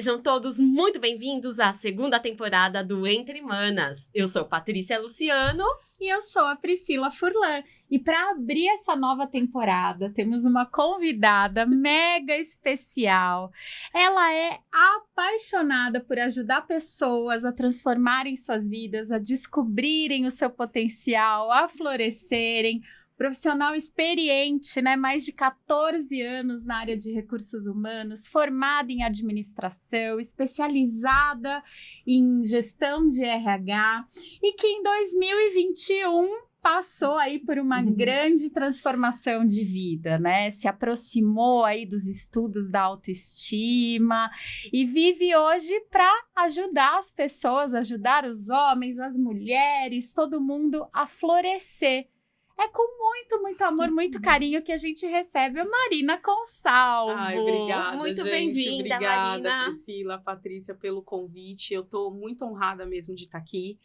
Sejam todos muito bem-vindos à segunda temporada do Entre Manas. Eu sou Patrícia Luciano. E eu sou a Priscila Furlan. E para abrir essa nova temporada, temos uma convidada mega especial. Ela é apaixonada por ajudar pessoas a transformarem suas vidas, a descobrirem o seu potencial, a florescerem. Profissional experiente, né? Mais de 14 anos na área de recursos humanos, formada em administração, especializada em gestão de RH e que em 2021 passou aí por uma grande transformação de vida, né? Se aproximou aí dos estudos da autoestima e vive hoje para ajudar as pessoas, ajudar os homens, as mulheres, todo mundo a florescer. É com muito, muito amor, muito carinho que a gente recebe a Marina Consalvo. Ai, obrigada, Muito gente. bem-vinda, Obrigada, Marina. Priscila, Patrícia, pelo convite. Eu tô muito honrada mesmo de estar aqui.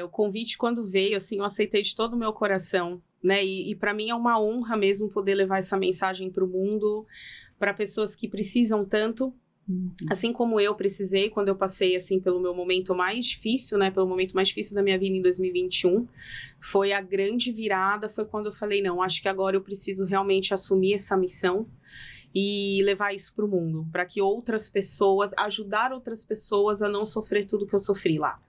O convite, quando veio, assim, eu aceitei de todo o meu coração, né? E para mim é uma honra mesmo poder levar essa mensagem para o mundo, para pessoas que precisam tanto. Assim como eu precisei quando eu passei assim pelo meu momento mais difícil, né, pelo momento mais difícil da minha vida em 2021, foi a grande virada, foi quando eu falei, não, acho que agora eu preciso realmente assumir essa missão e levar isso para o mundo, para que outras pessoas, ajudar outras pessoas a não sofrer tudo que eu sofri lá.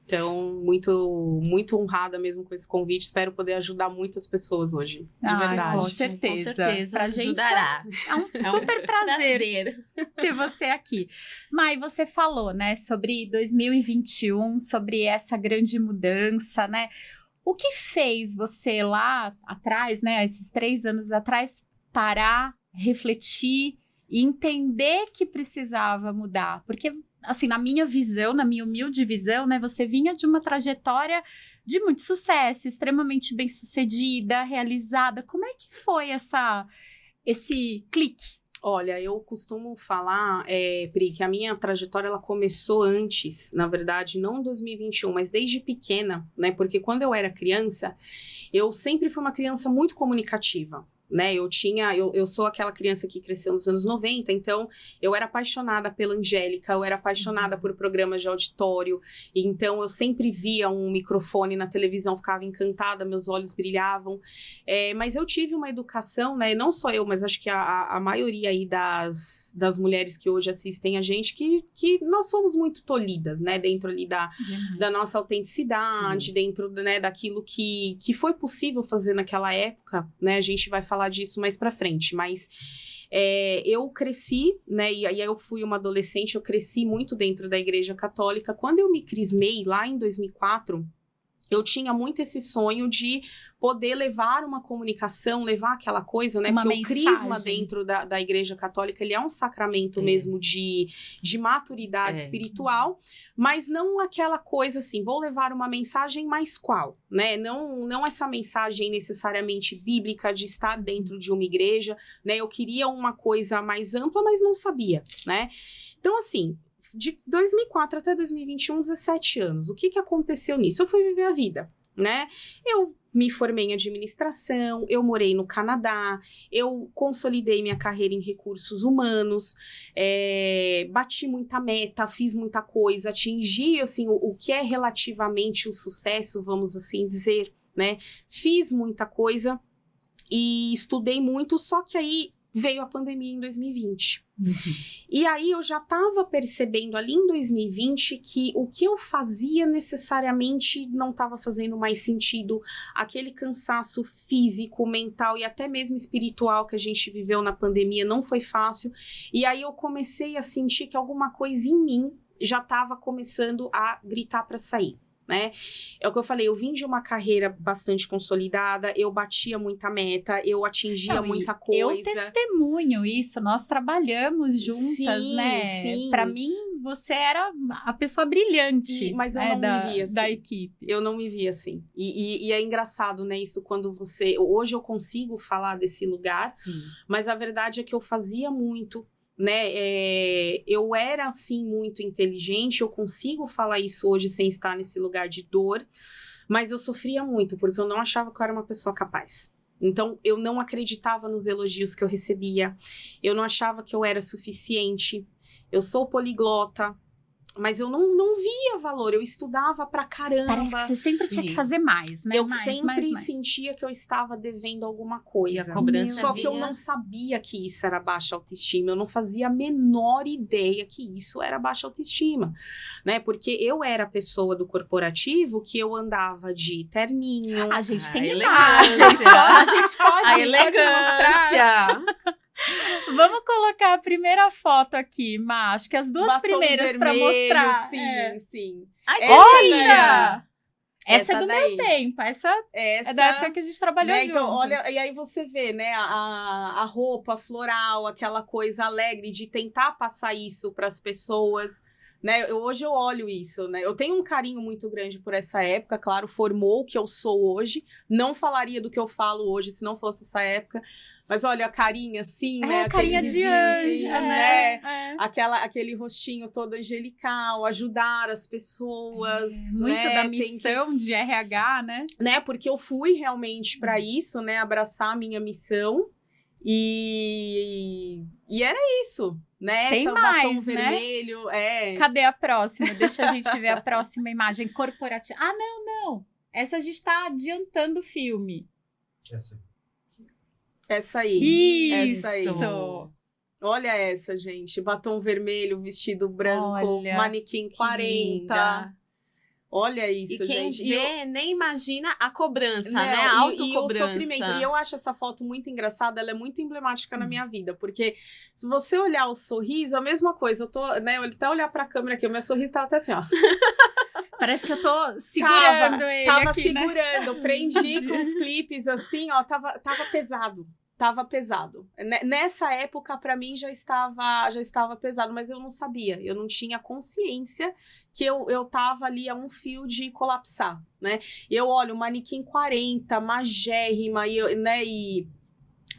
Então, muito, muito honrada mesmo com esse convite. Espero poder ajudar muitas pessoas hoje. De verdade. Com certeza. Com certeza. Pra gente ajudará. é um super prazer ter você aqui. Mai, você falou, né, sobre 2021, sobre essa grande mudança, né? O que fez você lá atrás, né, esses 3 anos atrás, parar, refletir e entender que precisava mudar? Porque assim, na minha visão, na minha humilde visão, né, você vinha de uma trajetória de muito sucesso, extremamente bem-sucedida, realizada. Como é que foi esse clique? Olha, eu costumo falar, Pri, que a minha trajetória, ela começou antes, na verdade, não em 2021, mas desde pequena, né, porque quando eu era criança, eu sempre fui uma criança muito comunicativa. Né, eu sou aquela criança que cresceu nos anos 90, então eu era apaixonada pela Angélica, eu era apaixonada por programas de auditório, então eu sempre via um microfone na televisão, ficava encantada, meus olhos brilhavam, mas eu tive uma educação, né, não só eu, mas acho que a maioria aí das mulheres que hoje assistem a gente, que nós somos muito tolhidas, né, dentro ali da nossa autenticidade, dentro, né, daquilo que foi possível fazer naquela época, né, a gente vai falar disso mais pra frente, mas eu cresci, né, e aí eu fui uma adolescente, eu cresci muito dentro da Igreja Católica. Quando eu me crismei lá em 2004, eu tinha muito esse sonho de poder levar uma comunicação, levar aquela coisa, né? Porque o crisma dentro da Igreja Católica, ele é um sacramento mesmo de maturidade espiritual, mas não aquela coisa assim, vou levar uma mensagem, mas qual, né? Não essa mensagem necessariamente bíblica de estar dentro de uma igreja, né? Eu queria uma coisa mais ampla, mas não sabia, né? Então, assim, de 2004 até 2021, 17 anos. O que aconteceu nisso? Eu fui viver a vida, né? Eu me formei em administração, eu morei no Canadá, eu consolidei minha carreira em recursos humanos, bati muita meta, fiz muita coisa, atingi, assim, o que é relativamente o sucesso, vamos assim dizer, né? Fiz muita coisa e estudei muito, só que aí veio a pandemia em 2020. E aí eu já estava percebendo ali em 2020 que o que eu fazia necessariamente não estava fazendo mais sentido. Aquele cansaço físico, mental e até mesmo espiritual que a gente viveu na pandemia não foi fácil. E aí eu comecei a sentir que alguma coisa em mim já estava começando a gritar para sair. Né? É o que eu falei, eu vim de uma carreira bastante consolidada, eu batia muita meta, eu atingia muita coisa. Eu testemunho isso, nós trabalhamos juntas, sim, né? Sim. Pra mim, você era a pessoa brilhante, mas eu não me via assim. Da equipe. Eu não me via assim. E é engraçado, né? Isso quando você... Hoje eu consigo falar desse lugar, mas a verdade é que eu fazia muito, né, eu era assim muito inteligente, eu consigo falar isso hoje sem estar nesse lugar de dor, mas eu sofria muito, porque eu não achava que eu era uma pessoa capaz. Então, eu não acreditava nos elogios que eu recebia, eu não achava que eu era suficiente, eu sou poliglota, mas eu não via valor, eu estudava pra caramba. Parece que você sempre tinha que fazer mais, né? Eu mais, sempre mais. sentia que eu estava devendo alguma coisa. E a cobrança Só que eu vinha. não sabia que isso era baixa autoestima. Eu não fazia a menor ideia que isso era baixa autoestima, né? Porque eu era a pessoa do corporativo que eu andava de terninho. A gente tem elegância. imagens, a gente A pode mostrar. elegância. Vamos colocar a primeira foto aqui, Má. Acho que as duas Batom primeiras para vermelho, mostrar. Sim, É. sim. Ai, que Olha! Essa é Essa do daí. meu tempo. Essa é da época que a gente trabalhou né, juntos. então, olha, e aí você vê, né, a roupa floral, aquela coisa alegre de tentar passar isso para as pessoas, né? Hoje eu olho isso, né? Eu tenho um carinho muito grande por essa época, claro, formou o que eu sou hoje. Não falaria do que eu falo hoje se não fosse essa época. Mas olha, a carinha assim, né? a carinha de risinho, anjo, né? É. Aquele rostinho todo angelical, ajudar as pessoas, Muito né? da Tem que- missão de RH, né? Porque eu fui realmente para isso, né? Abraçar a minha missão e era isso, né? Tem batom mais, né? vermelho, Cadê a próxima? Deixa a gente ver a próxima imagem corporativa. Ah, não. Essa a gente tá adiantando o filme. essa aí. Isso! Essa aí. Olha essa, gente. Batom vermelho, vestido branco, Olha, manequim Que 40. linda. Olha isso, E quem gente. vê nem imagina a cobrança, Não, né? A e o autocobrança. sofrimento. E eu acho essa foto muito engraçada, ela é muito emblemática na minha vida, porque se você olhar o sorriso, a mesma coisa. Eu tô, né, eu até olhar pra câmera aqui, o meu sorriso tava até assim, ó. Parece que eu tô segurando ele Tava aqui, né? segurando, prendi com os clipes assim, ó, tava pesado. Tava pesado. Nessa época, pra mim, já estava pesado, mas eu não sabia. Eu não tinha consciência que eu tava ali a um fio de colapsar, né? Eu olho, manequim 40, magérrima,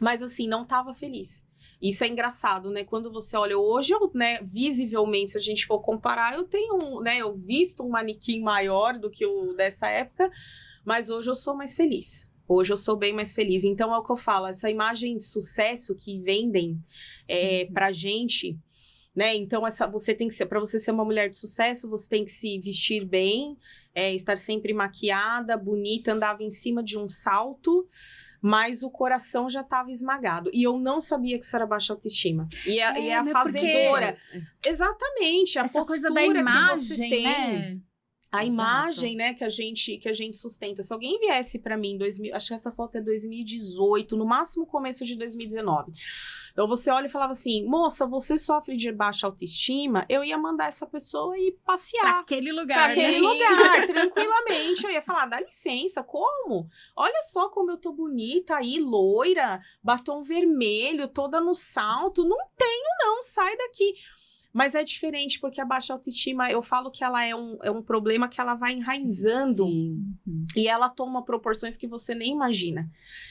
mas assim, não tava feliz. Isso é engraçado, né? Quando você olha hoje, né, visivelmente, se a gente for comparar, eu tenho, né, eu visto um manequim maior do que o dessa época, mas hoje eu sou mais feliz. Hoje eu sou bem mais feliz. Então é o que eu falo, essa imagem de sucesso que vendem pra gente, né? Então você tem que ser, para você ser uma mulher de sucesso, você tem que se vestir bem, estar sempre maquiada, bonita, andava em cima de um salto, mas o coração já estava esmagado. E eu não sabia que isso era baixa autoestima. E é a né, fazedora. Exatamente, a Essa postura coisa da imagem, que você tem. né? A Exato. imagem, né, que a gente sustenta. Se alguém viesse pra mim, acho que essa foto é 2018, no máximo começo de 2019. Então você olha e falava assim, moça, você sofre de baixa autoestima? Eu ia mandar essa pessoa ir Pra passear. aquele Pra lugar, aquele né? lugar, tranquilamente. Eu ia falar, dá licença, como? Olha só como eu tô bonita aí, loira, batom vermelho, toda no salto. Não tenho, não, sai daqui. Mas é diferente, porque a baixa autoestima, eu falo que ela é um problema que ela vai enraizando. Sim. E ela toma proporções que você nem imagina.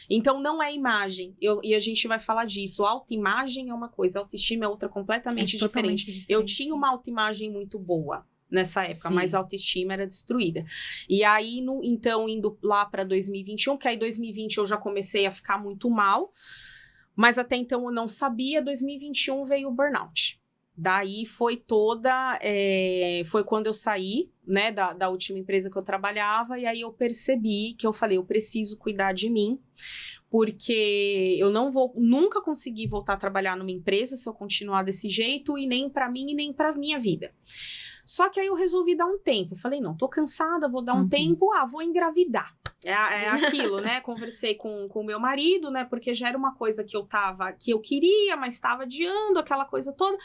Então, não é imagem. E a gente vai falar disso. Autoimagem é uma coisa, autoestima é outra completamente totalmente diferente. Eu tinha uma autoimagem muito boa nessa época, Sim. mas a autoestima era destruída. E aí, então, indo lá para 2021, que aí 2020 eu já comecei a ficar muito mal, mas até então eu não sabia, 2021 veio o burnout. Daí foi foi quando eu saí, né, da última empresa que eu trabalhava, e aí eu percebi que eu falei, eu preciso cuidar de mim, porque eu não vou nunca conseguir voltar a trabalhar numa empresa se eu continuar desse jeito, e nem pra mim e nem pra minha vida. Só que aí eu resolvi dar um tempo. Falei, não, tô cansada, vou dar um tempo, vou engravidar. É aquilo, né? Conversei com o meu marido, né? Porque já era uma coisa que eu queria, mas estava adiando aquela coisa toda.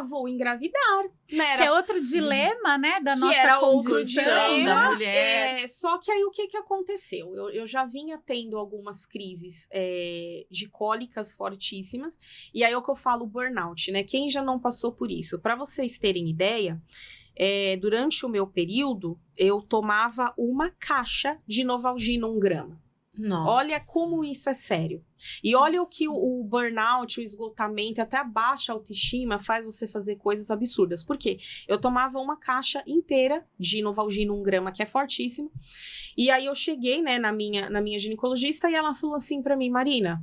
Vou engravidar, né? Que é outro dilema, né? Da Que nossa era outro condição. dilema. Da mulher. Só que aí o que aconteceu? Eu já vinha tendo algumas crises de cólicas fortíssimas. E aí é o que eu falo, burnout, né? Quem já não passou por isso? Para vocês terem ideia, durante o meu período, eu tomava uma caixa de Novalgina 1 grama. Nossa. Olha como isso é sério. E olha o que o burnout, o esgotamento, até a baixa autoestima faz você fazer coisas absurdas. Por quê? Eu tomava uma caixa inteira de Novalgina 1 grama, que é fortíssimo. E aí eu cheguei, né, na minha ginecologista e ela falou assim pra mim, Marina,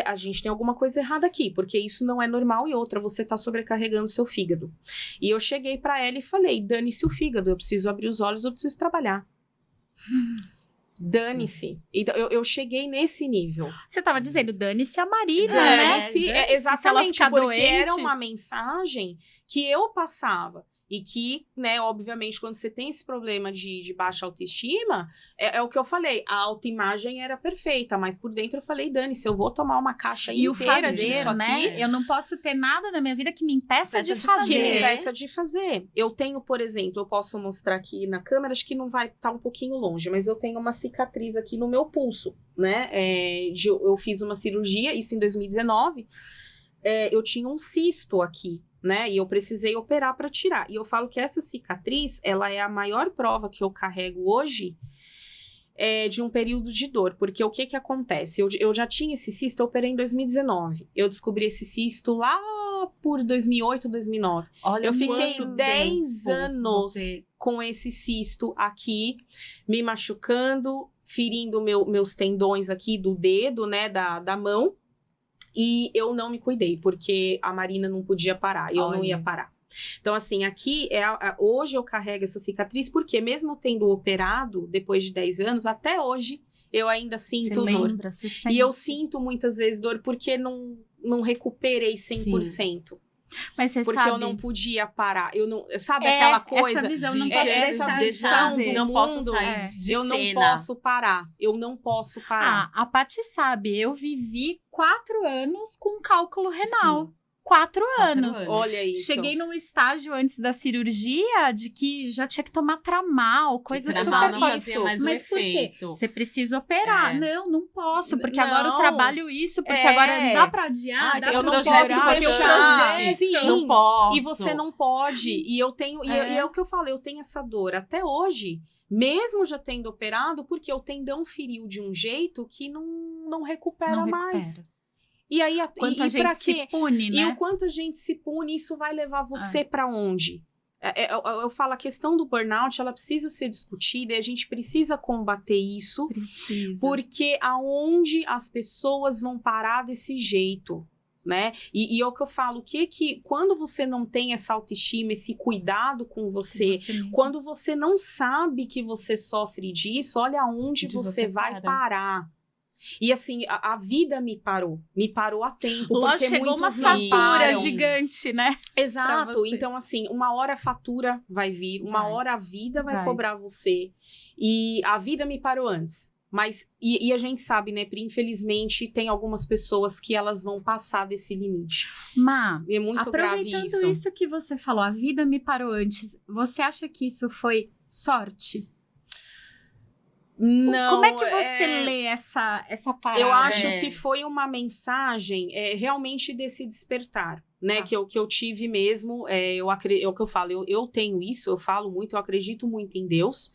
a gente tem alguma coisa errada aqui, porque isso não é normal e outra, você tá sobrecarregando seu fígado. E eu cheguei pra ela e falei, dane-se o fígado, eu preciso abrir os olhos, eu preciso trabalhar. Dane-se. Então, eu cheguei nesse nível. Você tava dizendo, dane-se a Marina, Dane-se, né? exatamente, se ela ficar porque doente. era uma mensagem que eu passava. E que, né, obviamente, quando você tem esse problema de baixa autoestima, é o que eu falei, a autoimagem era perfeita, mas por dentro eu falei, Dani, se eu vou tomar uma caixa E o inteira fazer, disso aqui... né? Eu não posso ter nada na minha vida que me impeça de Que me fazer. impeça de fazer. Eu tenho, por exemplo, eu posso mostrar aqui na câmera, acho que não vai estar um pouquinho longe, mas eu tenho uma cicatriz aqui no meu pulso, né? Eu fiz uma cirurgia, isso em 2019, eu tinha um cisto aqui, né? E eu precisei operar para tirar. E eu falo que essa cicatriz, ela é a maior prova que eu carrego hoje de um período de dor. Porque o que acontece? Eu já tinha esse cisto, eu operei em 2019. Eu descobri esse cisto lá por 2008, 2009. Olha, eu fiquei quanto 10 tempo anos você... com esse cisto aqui, me machucando, ferindo meus tendões aqui do dedo, né, da mão. E eu não me cuidei, porque a Marina não podia parar, eu não ia parar. Então, assim, aqui, hoje eu carrego essa cicatriz, porque mesmo tendo operado, depois de 10 anos, até hoje, eu ainda sinto dor. E eu sinto muitas vezes dor, porque não recuperei 100%. Sim. Mas você porque sabe... eu não podia parar. Eu não, sabe aquela coisa? Essa visão, não de- posso essa deixar de visão fazer. do Não posso mundo, sair de eu não cena. posso parar. Eu não posso parar. A Paty sabe, eu vivi 4 anos com cálculo renal. 4 anos. Olha isso. Cheguei num estágio antes da cirurgia de que já tinha que tomar Tramal, coisa Tramal super não forte. fazia mais o Mas por quê? efeito. Você precisa operar. Não posso, porque Não. agora eu trabalho isso, porque agora não dá pra adiar, dá eu pra não operar, posso tem um deixar. projeto. Sim. Não posso. E você não pode. E eu tenho. E é o que eu falei, eu tenho essa dor até hoje, mesmo já tendo operado, porque o tendão feriu de um jeito que não recupera Não mais. recupera. E aí, Quanto a gente pra se quê? pune, né? E o quanto a gente se pune, isso vai levar você pra onde? Eu falo, a questão do burnout, ela precisa ser discutida e a gente precisa combater isso. Precisa. Porque aonde as pessoas vão parar desse jeito, né? E é o que eu falo, que quando você não tem essa autoestima, esse cuidado com você, quando você não sabe que você sofre disso, olha aonde você vai parar. E assim, a vida me parou a tempo. Lógico, porque chegou uma muitos não fatura param. gigante, né? Exato, então assim, uma hora a fatura vai vir, uma hora a vida vai cobrar você. E a vida me parou antes. Mas, e a gente sabe, né, Pri, infelizmente, tem algumas pessoas que elas vão passar desse limite. Má, E é muito grave aproveitando isso que você falou, a vida me parou antes, você acha que isso foi sorte? Não, como é que você lê essa parada? Eu acho que foi uma mensagem realmente desse despertar, né? Que eu tive mesmo. É o que eu falo, eu tenho isso, eu falo muito, eu acredito muito em Deus.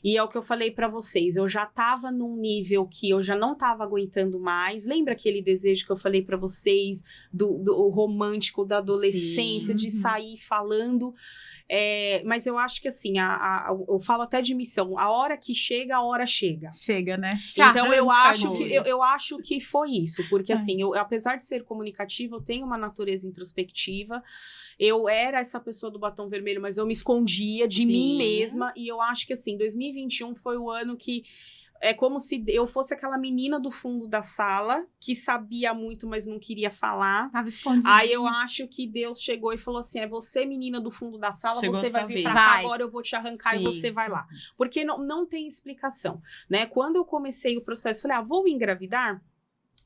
E é o que eu falei pra vocês, eu já tava num nível que eu já não tava aguentando mais. Lembra aquele desejo que eu falei pra vocês, do romântico da adolescência, de sair falando? Mas eu acho que assim, eu falo até de missão, a hora que chega, a hora chega. Chega, né? Então eu acho que foi isso, porque assim, apesar de ser comunicativa, eu tenho uma natureza introspectiva. Eu era essa pessoa do batom vermelho, mas eu me escondia de mim mesma. E eu acho que assim, 2021 foi o ano que é como se eu fosse aquela menina do fundo da sala, que sabia muito, mas não queria falar. Tava escondidinha. Aí eu acho que Deus chegou e falou assim, você menina do fundo da sala, Chegou você vai vir pra cá, agora eu vou te arrancar e você vai lá. Porque não tem explicação, né? Quando eu comecei o processo, falei, vou engravidar?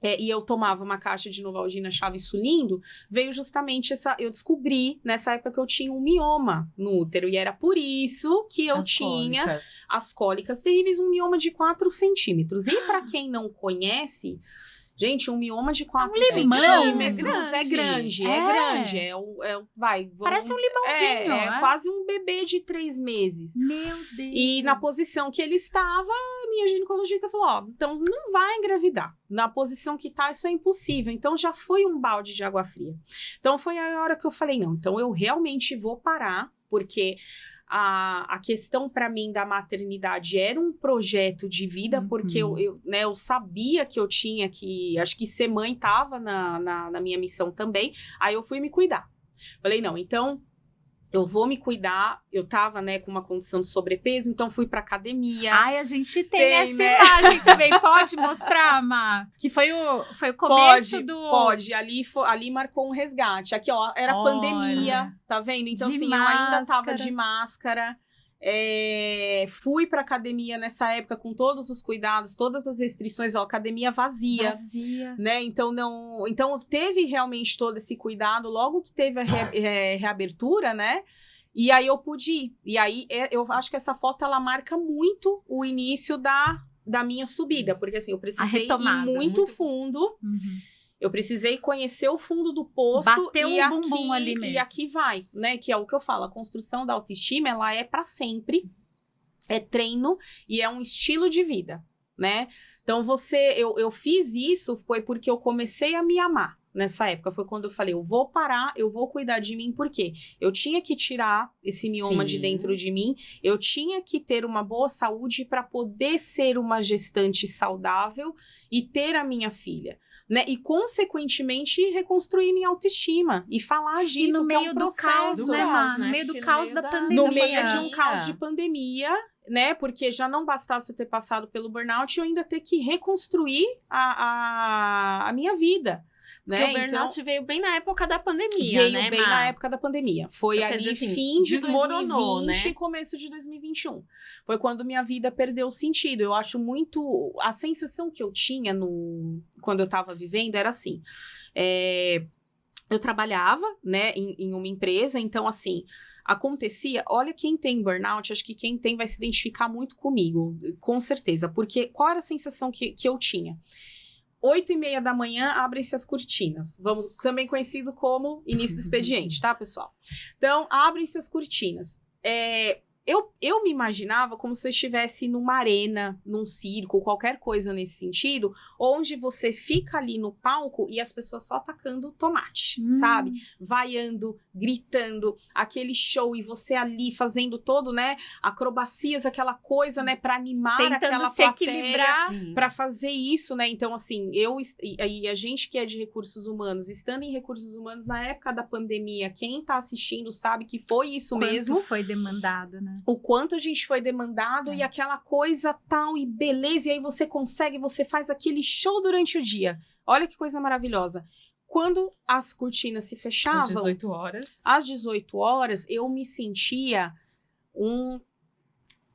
E eu tomava uma caixa de Novalgina Chave Sulindo, veio justamente eu descobri nessa época que eu tinha um mioma no útero, e era por isso que eu tinha as cólicas terríveis, um mioma de 4 centímetros. E pra quem não conhece, gente, um mioma de 4 centímetros é grande. Parece um limãozinho. É quase um bebê de 3 meses. Meu Deus. E na posição que ele estava, a minha ginecologista ginecologista falou, ó, então não vai engravidar. Na posição que tá, isso é impossível. Então, já foi um balde de água fria. Então, foi a hora que eu falei, não, então eu realmente vou parar, porque a questão para mim da maternidade era um projeto de vida, porque eu sabia que eu tinha que, acho que ser mãe tava na minha missão também, aí eu fui me cuidar. Falei, não, então eu vou me cuidar, eu tava, né, com uma condição de sobrepeso, então fui pra academia. Ai, a gente tem essa imagem também, pode mostrar, Má? Que foi o começo Pode, ali marcou um resgate. Aqui, ó, era pandemia, tá vendo? Então, assim, eu ainda tava de máscara. Fui pra academia nessa época com todos os cuidados, todas as restrições, ó, academia vazia. Né? Então teve realmente todo esse cuidado logo que teve a reabertura, né? E aí eu pude ir. E aí eu acho que essa foto ela marca muito o início da minha subida, porque assim, eu precisei ir muito fundo. Eu precisei conhecer o fundo do poço. Bateu o bumbum ali mesmo. E aqui vai, né? Que é o que eu falo. A construção da autoestima, ela é pra sempre. É treino e é um estilo de vida, né? Então, eu fiz isso foi porque eu comecei a me amar nessa época. Foi quando eu falei, eu vou parar, eu vou cuidar de mim. Por quê? Eu tinha que tirar esse mioma de dentro de mim. Eu tinha que ter uma boa saúde para poder ser uma gestante saudável e ter a minha filha. Né? E, consequentemente, reconstruir minha autoestima e falar disso, no que meio é um do caos, processo. né? No meio do caos da pandemia. No meio de um caos de pandemia, né? Porque já não bastasse eu ter passado pelo burnout, eu ainda ter que reconstruir a minha vida. Né? Porque o burnout veio bem na época da pandemia, veio né, bem na época da pandemia. Foi então, ali assim, fim de desmoronou, 2020 né? e começo de 2021. Foi quando minha vida perdeu sentido. Eu acho muito... A sensação que eu tinha quando eu tava vivendo era assim... Eu trabalhava, né, em uma empresa, então, assim... Acontecia, olha, quem tem burnout, acho que quem tem vai se identificar muito comigo, com certeza. Porque qual era a sensação que eu tinha? 8h30 da manhã, abrem-se as cortinas. Também conhecido como início do expediente, tá, pessoal? Então, abrem-se as cortinas. Eu me imaginava como se eu estivesse numa arena, num circo, qualquer coisa nesse sentido, onde você fica ali no palco e as pessoas só tacando tomate, sabe? Vaiando, gritando, aquele show e você ali fazendo todo, né, acrobacias, aquela coisa, né, pra animar aquela se equilibrar, pra fazer isso, né? Então, assim, e a gente que é de recursos humanos, estando em recursos humanos na época da pandemia, quem tá assistindo sabe que foi isso mesmo. Foi demandado, né? O quanto a gente foi demandado e aquela coisa tal e beleza, e aí você consegue, você faz aquele show durante o dia. Olha que coisa maravilhosa. Quando as cortinas se fechavam... Às 18 horas, eu me sentia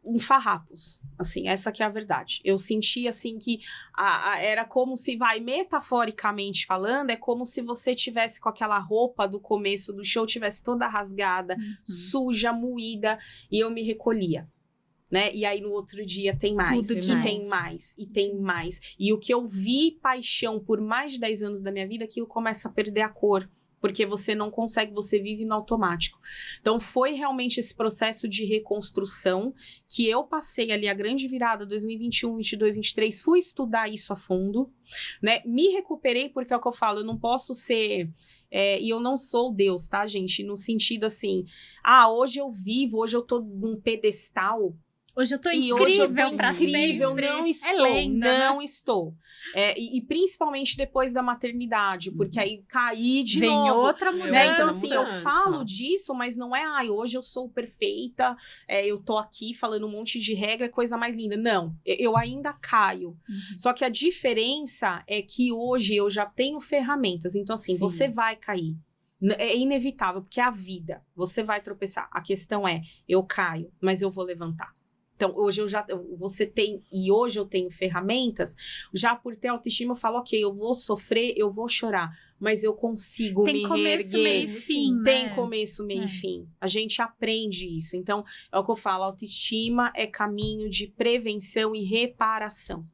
em farrapos, assim, essa que é a verdade. Eu sentia, assim, que era como se, metaforicamente falando, é como se você tivesse com aquela roupa do começo do show, tivesse toda rasgada, suja, moída, e eu me recolhia, né? E aí, no outro dia, tem mais, tem mais, e tem mais. E o que eu vi paixão por mais de 10 anos da minha vida, aquilo começa a perder a cor. Porque você não consegue, você vive no automático. Então, foi realmente esse processo de reconstrução que eu passei ali, a grande virada, 2021, 22, 23, fui estudar isso a fundo, né? Me recuperei, porque é o que eu falo, eu não posso ser... e eu não sou Deus, tá, gente? No sentido assim, hoje eu vivo, hoje eu tô num pedestal... Hoje eu tô incrível pra sempre. Não estou, não estou. E principalmente depois da maternidade, porque aí caí de novo. Vem outra mulher. Né? Então, assim, eu falo disso, mas não é, hoje eu sou perfeita, eu tô aqui falando um monte de regra, coisa mais linda. Não, eu ainda caio. Só que a diferença é que hoje eu já tenho ferramentas. Então, assim, você vai cair. É inevitável, porque é a vida. Você vai tropeçar. A questão é, eu caio, mas eu vou levantar. Então, hoje hoje eu tenho ferramentas, já por ter autoestima, eu falo, ok, eu vou sofrer, eu vou chorar, mas eu consigo me reerguer. Tem começo, meio e fim, Tem começo, meio e fim. A gente aprende isso. Então, é o que eu falo, autoestima é caminho de prevenção e reparação.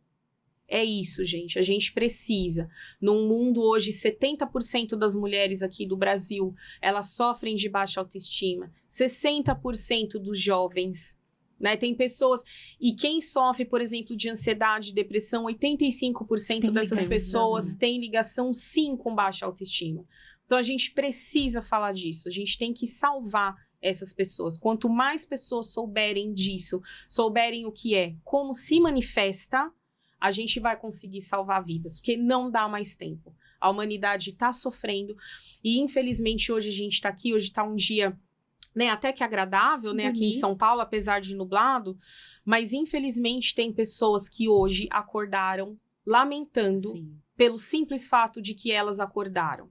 É isso, gente. A gente precisa. Num mundo hoje, 70% das mulheres aqui do Brasil, elas sofrem de baixa autoestima. 60% dos jovens Né? Tem pessoas, e quem sofre, por exemplo, de ansiedade, depressão, 85% dessas pessoas tem ligação sim com baixa autoestima. Então a gente precisa falar disso, a gente tem que salvar essas pessoas. Quanto mais pessoas souberem disso, souberem o que é, como se manifesta, a gente vai conseguir salvar vidas, porque não dá mais tempo. A humanidade está sofrendo e infelizmente hoje a gente está aqui, hoje está um dia... né, até que agradável, né, aqui em São Paulo, apesar de nublado, mas infelizmente tem pessoas que hoje acordaram lamentando pelo simples fato de que elas acordaram.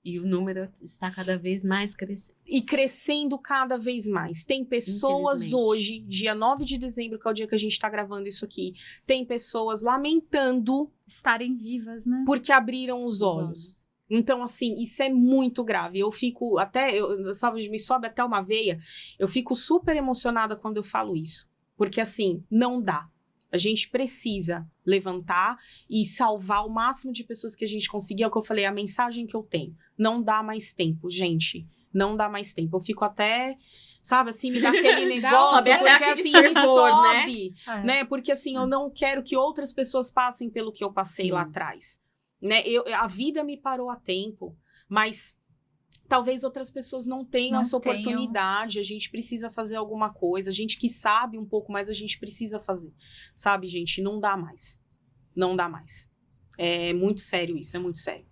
E o número está cada vez mais crescendo. E crescendo cada vez mais. Tem pessoas hoje, dia 9 de dezembro, que é o dia que a gente está gravando isso aqui, tem pessoas lamentando... estarem vivas, né? Porque abriram os olhos. Então, assim, isso é muito grave. Eu fico até, sabe, me sobe até uma veia. Eu fico super emocionada quando eu falo isso. Porque, assim, não dá. A gente precisa levantar e salvar o máximo de pessoas que a gente conseguir. É o que eu falei, a mensagem que eu tenho. Não dá mais tempo, gente. Não dá mais tempo. Eu fico até, sabe, assim, me dá aquele negócio. Sobe até porque, aquele assim, fervor, sobe, né? Porque, assim, eu não quero que outras pessoas passem pelo que eu passei lá atrás. Né? A vida me parou a tempo, mas talvez outras pessoas não tenham essa oportunidade. A gente precisa fazer alguma coisa. A gente que sabe um pouco mais, a gente precisa fazer. Sabe, gente? Não dá mais. Não dá mais. É muito sério isso, é muito sério.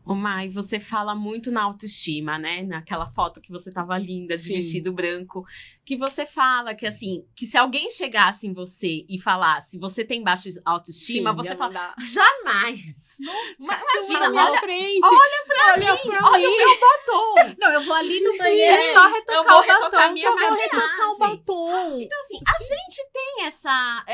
Ô Mai, você fala muito na autoestima, né? Naquela foto que você tava linda, de vestido branco. Que você fala que, assim, que se alguém chegasse em você e falasse, você tem baixa autoestima, você fala, jamais! Imagina, olha frente. Olha pra mim, olha o meu batom! Não, eu vou ali no banheiro só retocar o batom. Só vou retocar o batom. Então, assim, a gente tem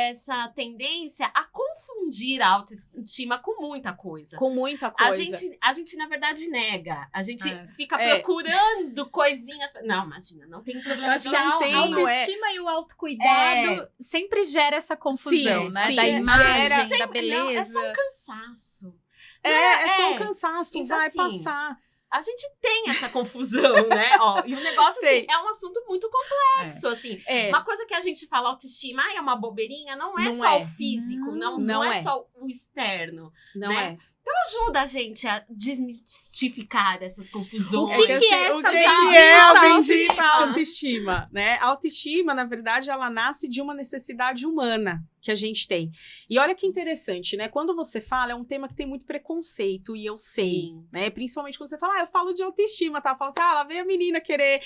essa tendência a confundir a autoestima com muita coisa. Com muita coisa. A gente, na verdade, nega. A gente fica procurando coisinhas. Não, imagina, não tem problema. Eu acho que a autoestima e o autocuidado sempre gera essa confusão, né? Da imagem, da beleza. Não, é só um cansaço. É só um cansaço, então, vai assim, passar. A gente tem essa confusão, né? Ó, e o negócio, assim, é um assunto muito complexo, assim. Uma coisa que a gente fala autoestima, é uma bobeirinha, não é só o físico, não é só o externo. Não né? Então ajuda a gente a desmistificar essas confusões. O que é essa a bendita autoestima, né? A autoestima, na verdade, ela nasce de uma necessidade humana que a gente tem. E olha que interessante, né? Quando você fala, é um tema que tem muito preconceito, e eu sei, né? Principalmente quando você fala, eu falo de autoestima, tá? Fala assim, lá vem a menina querer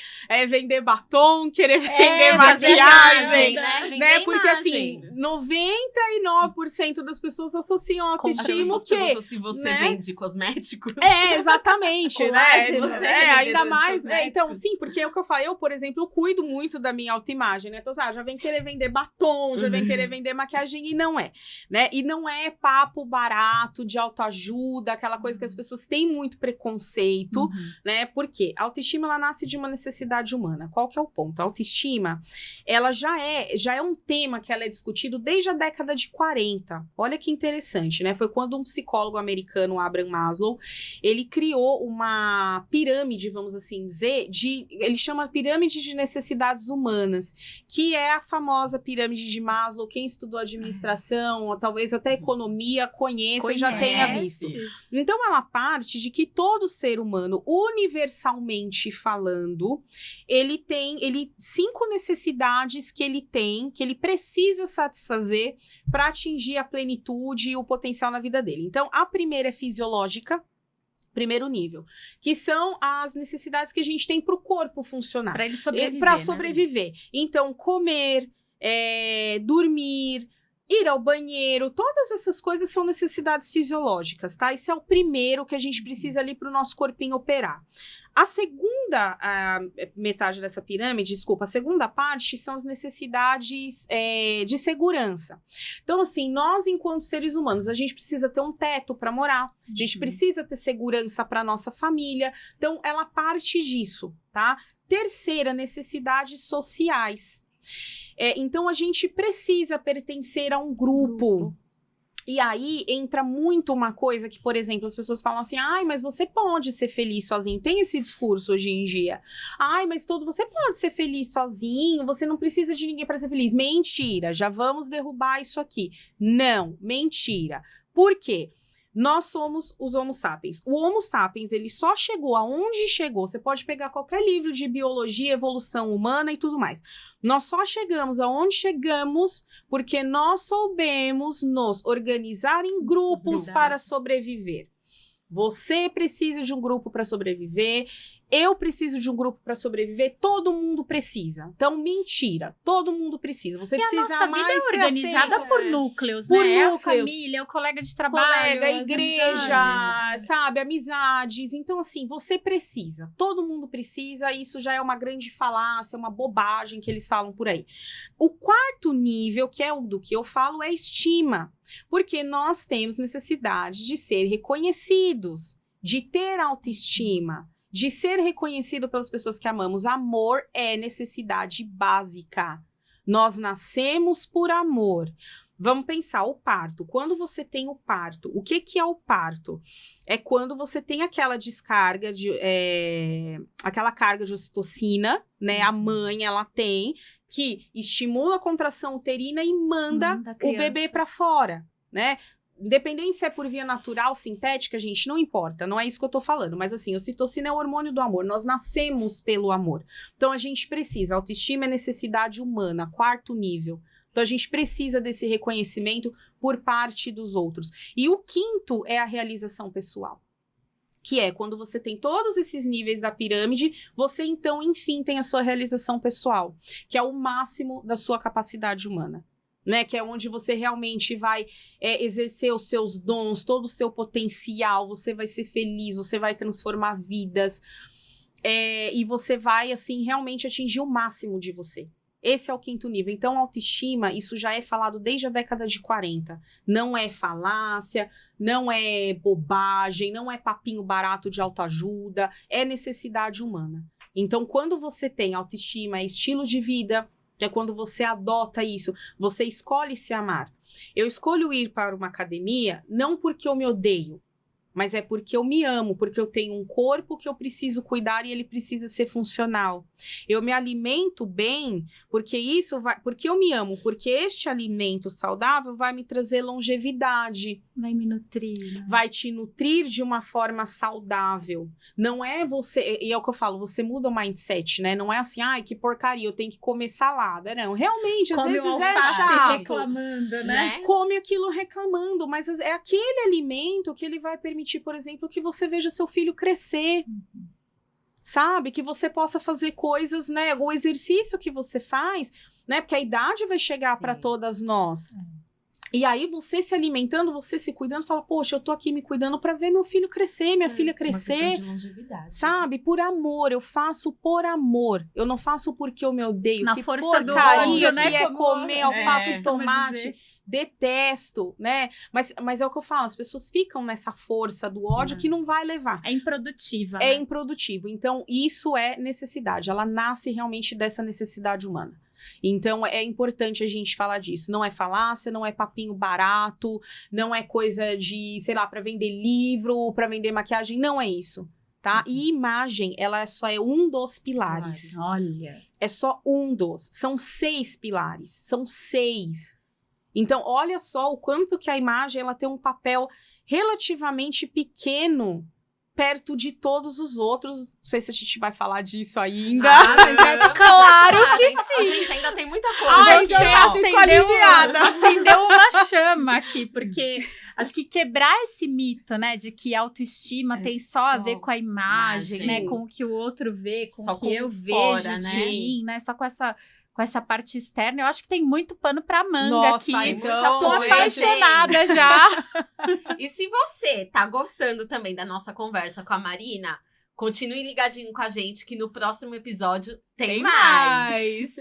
vender batom, querer vender maquiagem, né? Porque, assim, 99% das pessoas associam a autoestima o quê? Se você vende cosméticos. Exatamente, Colágeno, né? Ainda mais. Então, sim, porque é o que eu falo. Eu, por exemplo, eu cuido muito da minha autoimagem, né? Então, já vem querer vender batom, já vem querer vender maquiagem, e não é, né? E não é papo barato de autoajuda, aquela coisa que as pessoas têm muito preconceito, né? Porque a autoestima, ela nasce de uma necessidade humana. Qual que é o ponto? A autoestima, ela já é um tema que ela é discutido desde a década de 40. Olha que interessante, né? Foi quando um psicólogo americano, Abraham Maslow, ele criou uma pirâmide, vamos assim dizer, ele chama pirâmide de necessidades humanas, que é a famosa pirâmide de Maslow. Quem estudou administração, ou talvez até economia, conheça e já tenha visto. Então, ela parte de que todo ser humano, universalmente falando, ele tem 5 necessidades que ele precisa satisfazer para atingir a plenitude e o potencial na vida dele. Então, a primeira é fisiológica, primeiro nível, que são as necessidades que a gente tem para o corpo funcionar. Para ele sobreviver. Para sobreviver. Então, comer, dormir, ir ao banheiro, todas essas coisas são necessidades fisiológicas, tá? Esse é o primeiro que a gente precisa ali para o nosso corpinho operar. A segunda metade dessa pirâmide, a segunda parte são as necessidades de segurança. Então, assim, nós, enquanto seres humanos, a gente precisa ter um teto para morar, a gente precisa ter segurança para nossa família, então ela parte disso, tá? Terceira, necessidades sociais. Então, a gente precisa pertencer a um grupo. E aí entra muito uma coisa que, por exemplo, as pessoas falam assim, ai, mas você pode ser feliz sozinho. Tem esse discurso hoje em dia. Ai, mas você pode ser feliz sozinho, você não precisa de ninguém para ser feliz. Mentira, já vamos derrubar isso aqui. Não, mentira. Por quê? Nós somos os Homo sapiens. O Homo sapiens, ele só chegou aonde chegou. Você pode pegar qualquer livro de biologia, evolução humana e tudo mais. Nós só chegamos aonde chegamos porque nós soubemos nos organizar em grupos para sobreviver. Você precisa de um grupo para sobreviver, eu preciso de um grupo para sobreviver, todo mundo precisa. Então, mentira, todo mundo precisa. Você precisa amar e ser aceito. A nossa vida é organizada por núcleos, por né? núcleos. A família, o colega de trabalho, colega, igreja, amizades. sabe, amizades. Então, assim, você precisa, todo mundo precisa, isso já é uma grande falácia, uma bobagem que eles falam por aí. O quarto nível, que é o do que eu falo, é estima. Porque nós temos necessidade de ser reconhecidos, de ter autoestima, de ser reconhecido pelas pessoas que amamos. Amor é necessidade básica. Nós nascemos por amor. Vamos pensar, o parto. Quando você tem o parto, o que é o parto? É quando você tem aquela descarga aquela carga de ocitocina, né? A mãe, ela tem, que estimula a contração uterina e manda o bebê para fora, né? Independente se é por via natural, sintética, gente, não importa, não é isso que eu tô falando, mas assim, a ocitocina é o hormônio do amor, nós nascemos pelo amor. Então a gente precisa, autoestima é necessidade humana, quarto nível. Então, a gente precisa desse reconhecimento por parte dos outros. E o quinto é a realização pessoal, que é quando você tem todos esses níveis da pirâmide, você, então, enfim, tem a sua realização pessoal, que é o máximo da sua capacidade humana, né? Que é onde você realmente vai exercer os seus dons, todo o seu potencial, você vai ser feliz, você vai transformar vidas, e você vai, assim, realmente atingir o máximo de você. Esse é o quinto nível. Então, autoestima, isso já é falado desde a década de 40. Não é falácia, não é bobagem, não é papinho barato de autoajuda, é necessidade humana. Então, quando você tem autoestima, é estilo de vida, é quando você adota isso, você escolhe se amar. Eu escolho ir para uma academia não porque eu me odeio, mas é porque eu me amo, porque eu tenho um corpo que eu preciso cuidar e ele precisa ser funcional. Eu me alimento bem porque porque eu me amo, porque este alimento saudável vai me trazer longevidade. Vai me nutrir. Né? Vai te nutrir de uma forma saudável. Não é você, e é o que eu falo, você muda o mindset, né? Não é assim, ai, que porcaria, eu tenho que comer salada. Não, realmente, às vezes é chato. Reclamando, né? Come aquilo reclamando, mas é aquele alimento que ele vai permitir, por exemplo, que você veja seu filho crescer. Sabe? Que você possa fazer coisas, né? O exercício que você faz, né? Porque a idade vai chegar para todas nós. E aí, você se alimentando, você se cuidando, fala, poxa, eu tô aqui me cuidando para ver meu filho crescer, minha filha crescer. Uma questão de longevidade. Sabe? Por amor, eu faço por amor. Eu não faço porque eu me odeio. Na que força porcaria do ódio, né? que é comer alface e tomate. Dizer. Detesto, né? Mas é o que eu falo, as pessoas ficam nessa força do ódio que não vai levar. É improdutiva. É improdutivo. Então, isso é necessidade. Ela nasce realmente dessa necessidade humana. Então, é importante a gente falar disso. Não é falácia, não é papinho barato, não é coisa de, sei lá, para vender livro, para vender maquiagem. Não é isso, tá? E imagem, ela só é um dos pilares. Olha. É só um dos. São 6 pilares. São 6. Então, olha só o quanto que a imagem ela tem um papel relativamente pequeno perto de todos os outros. Não sei se a gente vai falar disso ainda. Mas é claro que sim. Gente, ainda tem muita coisa. Ai, Você acendeu uma chama aqui, porque acho que quebrar esse mito, né, de que autoestima tem só a ver com a imagem, né, com o que o outro vê, com o que eu vejo, né, só com essa parte externa, eu acho que tem muito pano pra manga aqui. Então, tô apaixonada já. E se você tá gostando também da nossa conversa com a Marina, continue ligadinho com a gente que no próximo episódio tem mais.